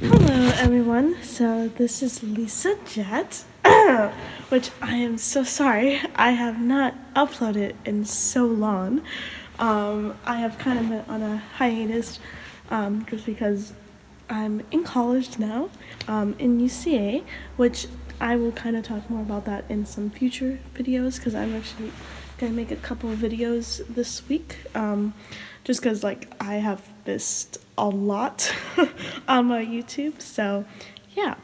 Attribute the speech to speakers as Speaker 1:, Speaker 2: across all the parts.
Speaker 1: Hello, everyone. So this is Lisa Jet, which I am so sorry I have not uploaded in so long. I have kind of been on a hiatus, just because I'm in college now, in UCA, which I will kind of talk more about that in some future videos because I'm actually gonna make a couple of videos this week. Just because I have missed a lot on my YouTube, so yeah.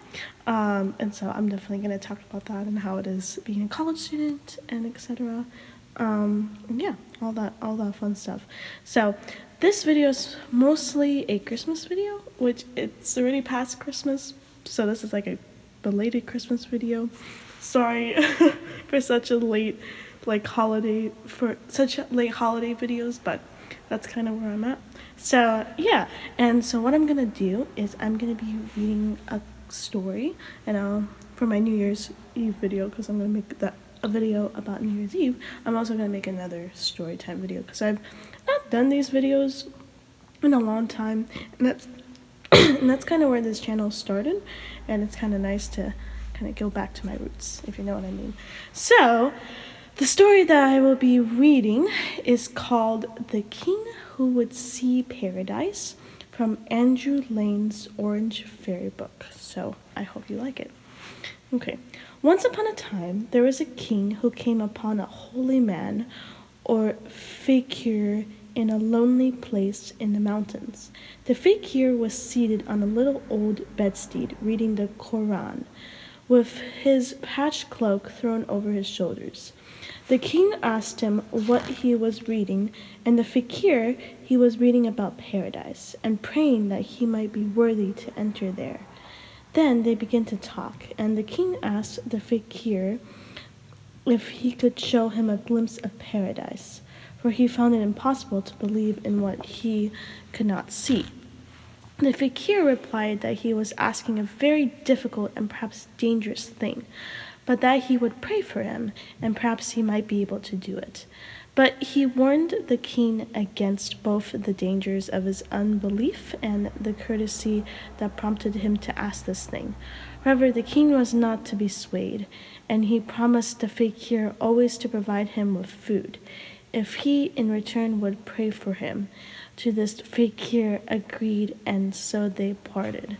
Speaker 1: And so I'm definitely gonna talk about that and how it is being a college student and etc. And yeah, all that fun stuff. So this video is mostly a Christmas video, which it's already past Christmas, so this is like a belated Christmas video. Sorry for such a late holiday videos, but that's kind of where I'm at. So yeah, and so what I'm gonna do is I'm gonna be reading a story, and for my New Year's Eve video, because I'm gonna make that a video about New Year's Eve. I'm also gonna make another story time video because I've not done these videos in a long time, and that's and that's kind of where this channel started, and it's kind of nice to kind of go back to my roots, if you know what I mean. So the story that I will be reading is called The King Who Would See Paradise from Andrew Lane's Orange Fairy Book. So I hope you like it. Okay. Once upon a time, there was a king who came upon a holy man or fakir in a lonely place in the mountains. The fakir was seated on a little old bedstead reading the Koran, with his patched cloak thrown over his shoulders. The king asked him what he was reading, and the fakir he was reading about paradise, and praying that he might be worthy to enter there. Then they began to talk, and the king asked the fakir if he could show him a glimpse of paradise, for he found it impossible to believe in what he could not see. The fakir replied that he was asking a very difficult and perhaps dangerous thing, but that he would pray for him, and perhaps he might be able to do it. But he warned the king against both the dangers of his unbelief and the courtesy that prompted him to ask this thing. However, the king was not to be swayed, and he promised the fakir always to provide him with food, if he in return would pray for him. To this fakir agreed, and so they parted.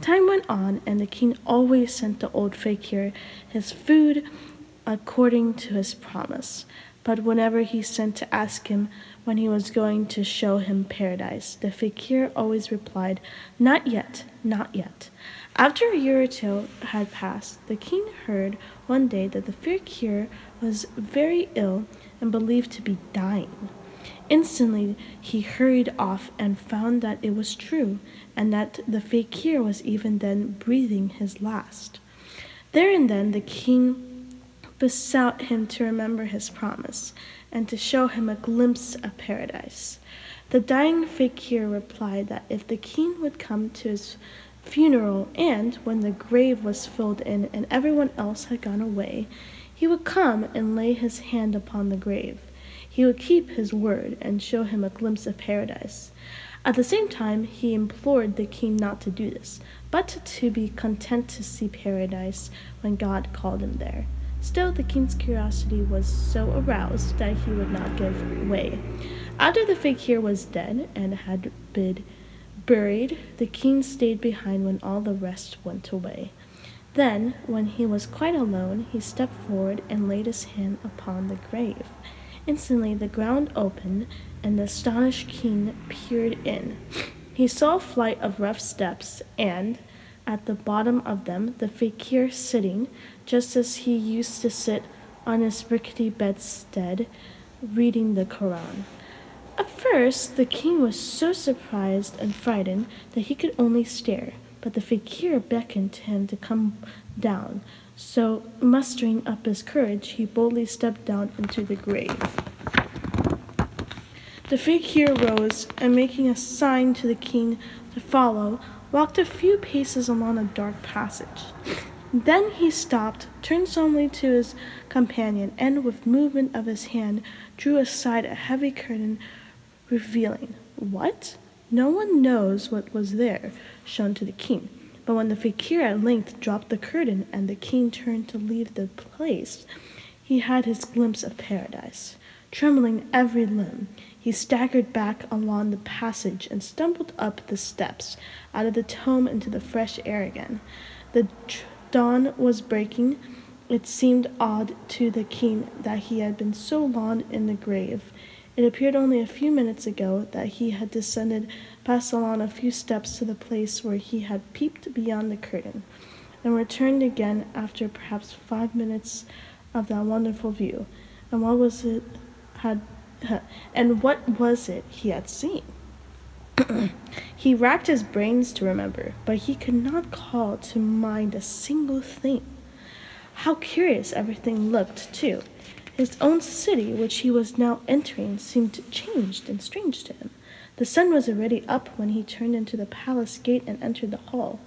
Speaker 1: Time went on, and the king always sent the old fakir his food according to his promise. But whenever he sent to ask him when he was going to show him paradise, the fakir always replied, "Not yet, not yet." After a year or two had passed, the king heard one day that the fakir was very ill and believed to be dying. Instantly he hurried off and found that it was true, and that the fakir was even then breathing his last. There and then the king besought him to remember his promise, and to show him a glimpse of paradise. The dying fakir replied that if the king would come to his funeral, and when the grave was filled in and everyone else had gone away, he would come and lay his hand upon the grave. He would keep his word and show him a glimpse of paradise. At the same time, he implored the king not to do this, but to be content to see paradise when God called him there. Still, the king's curiosity was so aroused that he would not give way. After the fakir was dead and had been buried, the king stayed behind when all the rest went away. Then, when he was quite alone, he stepped forward and laid his hand upon the grave. Instantly the ground opened, and the astonished king peered in. He saw a flight of rough steps, and at the bottom of them the fakir sitting, just as he used to sit on his rickety bedstead, reading the Koran. At first the king was so surprised and frightened that he could only stare, but the fakir beckoned to him to come down. So, mustering up his courage, he boldly stepped down into the grave. The fakir rose, and making a sign to the king to follow, walked a few paces along a dark passage. Then he stopped, turned solemnly to his companion, and with movement of his hand drew aside a heavy curtain, revealing what? No one knows what was there, shown to the king. But when the fakir at length dropped the curtain and the king turned to leave the place, he had his glimpse of paradise. Trembling every limb, he staggered back along the passage and stumbled up the steps, out of the tomb into the fresh air again. The dawn was breaking. It seemed odd to the king that he had been so long in the grave. It appeared only a few minutes ago that he had descended, passed along a few steps to the place where he had peeped beyond the curtain, and returned again after perhaps 5 minutes of that wonderful view. And what was it he had seen? He racked his brains to remember, but he could not call to mind a single thing. How curious everything looked, too. His own city, which he was now entering, seemed changed and strange to him. The sun was already up when he turned into the palace gate and entered the hall.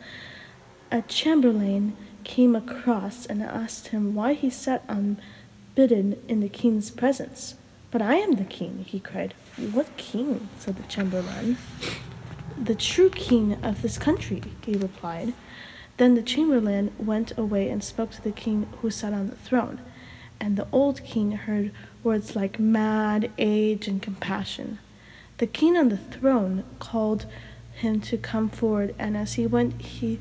Speaker 1: A chamberlain came across and asked him why he sat unbidden in the king's presence. "But I am the king," he cried. "What king?" said the chamberlain. "The true king of this country," he replied. Then the chamberlain went away and spoke to the king who sat on the throne. And the old king heard words like mad, age, and compassion. The king on the throne called him to come forward, and as he went, he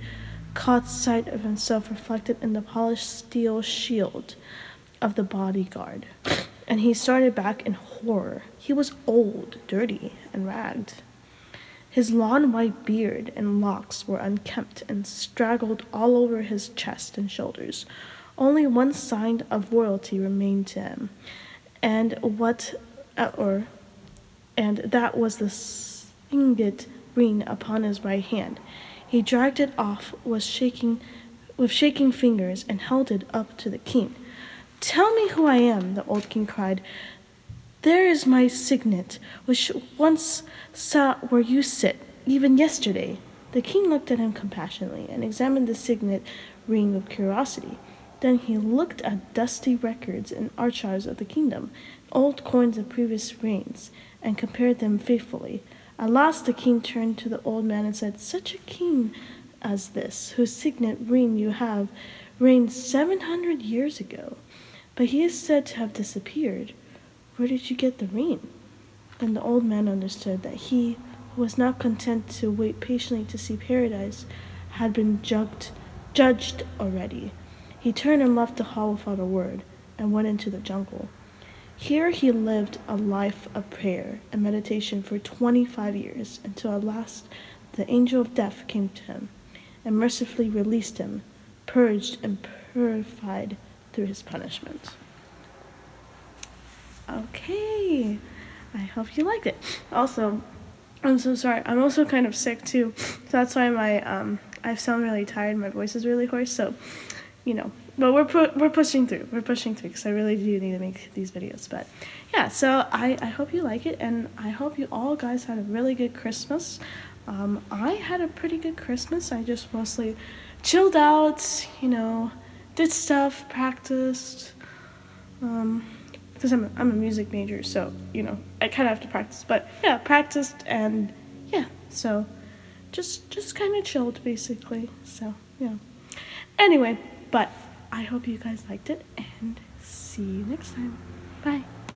Speaker 1: caught sight of himself reflected in the polished steel shield of the bodyguard, and he started back in horror. He was old, dirty, and ragged. His long white beard and locks were unkempt and straggled all over his chest and shoulders. Only one sign of royalty remained to him, and that was the signet ring upon his right hand. He dragged it off with shaking fingers and held it up to the king. "Tell me who I am," the old king cried. "There is my signet, which once sat where you sit, even yesterday." The king looked at him compassionately and examined the signet ring with curiosity. Then he looked at dusty records and archives of the kingdom, old coins of previous reigns, and compared them faithfully. At last the king turned to the old man and said, "Such a king as this, whose signet ring you have, reigned 700 years ago, but he is said to have disappeared. Where did you get the ring?" Then the old man understood that he, who was not content to wait patiently to see paradise, had been judged already. He turned and left the hall without a word, and went into the jungle. Here he lived a life of prayer and meditation for 25 years, until at last the angel of death came to him, and mercifully released him, purged and purified through his punishment. Okay, I hope you liked it. Also, I'm so sorry. I'm also kind of sick too, so that's why I sound really tired. My voice is really hoarse. So, but we're pushing through. We're pushing through because I really do need to make these videos. But yeah, so I hope you like it, and I hope you all guys had a really good Christmas. I had a pretty good Christmas. I just mostly chilled out, did stuff, practiced. Because I'm a music major, so I kind of have to practice. But yeah, practiced, and yeah, so just kind of chilled basically. So yeah. Anyway, but I hope you guys liked it, and see you next time. Bye.